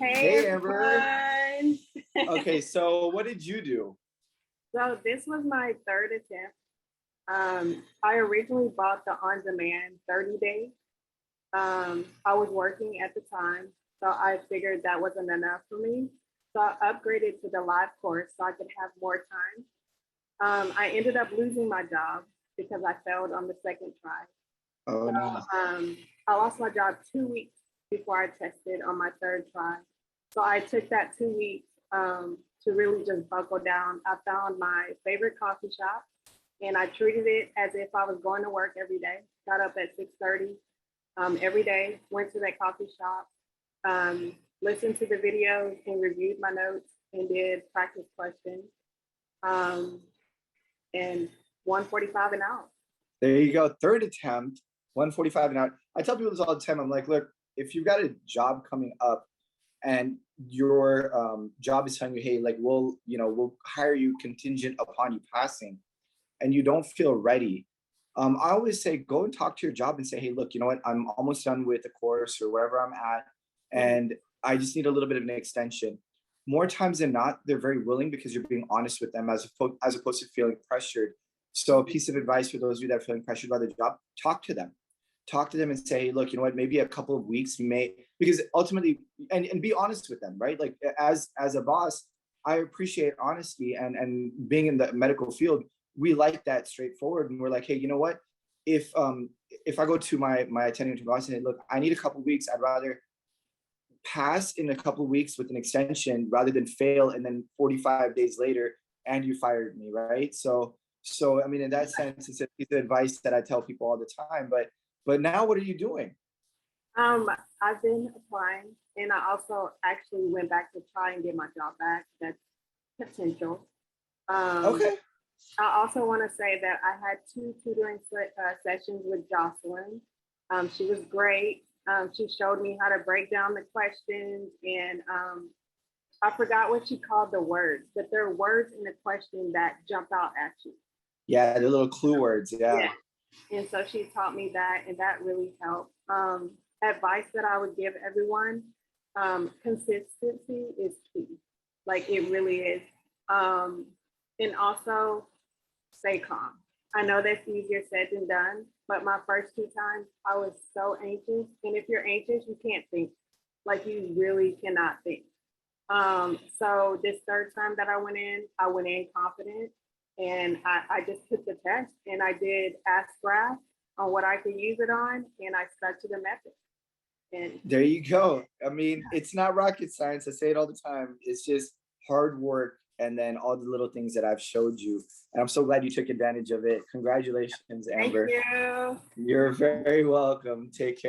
Hey Hey Amber. everyone. Okay, so what did you do? So this was my third attempt. I originally bought the on-demand 30 days. I was working at the time, so I figured that wasn't enough for me. So I upgraded to the live course so I could have more time. I ended up losing my job because I failed on the second try. Oh no. I lost my job 2 weeks before I tested on my third try. So I took that 2 weeks to really just buckle down. I found my favorite coffee shop and I treated it as if I was going to work every day. Got up at 6:30 every day, went to that coffee shop, listened to the videos and reviewed my notes and did practice questions. Um, and 145 an hour. There you go. Third attempt, 145 an hour. I tell people this all the time. I'm like, look, if you've got a job coming up and your job is telling you, hey, like we'll hire you contingent upon you passing, and you don't feel ready. I always say go and talk to your job and say, hey, look, you know what? I'm almost done with the course or wherever I'm at, and I just need a little bit of an extension. More times than not, they're very willing because you're being honest with them as opposed to feeling pressured. So a piece of advice for those of you that are feeling pressured by the job, talk to them. Talk to them and say, hey, look, you know what, maybe a couple of weeks you may, because ultimately, and be honest with them, right? Like as a boss, I appreciate honesty and being in the medical field, we like that straightforward. And we're like, hey, you know what? If I go to my attending to boss and say, look, I need a couple of weeks, I'd rather pass in a couple of weeks with an extension rather than fail and then 45 days later and you fired me, right? So I mean, in that sense, it's a piece of advice that I tell people all the time. But now, what are you doing? Um, I've been applying, and I also actually went back to try and get my job back. That's potential. Um, Okay. I also want to say that I had two tutoring sessions with Jocelyn. She was great. She showed me how to break down the questions, and I forgot what she called the words, but there are words in the question that jump out at you. Yeah, the little clue words. Yeah. Yeah. And so she taught me that, and that really helped. Advice that I would give everyone, consistency is key. Like it really is. And also stay calm. I know that's easier said than done, but my first two times I was so anxious. And if you're anxious, you can't think. Like you really cannot think. So this third time that I went in confident and I just took the test and I did ask graph on what I could use it on and I stuck to the method. And There you go. I mean, it's not rocket science. I say it all the time. It's just hard work and then all the little things that I've showed you. And I'm so glad you took advantage of it. Congratulations, thank Amber. you. You're very welcome. Take care.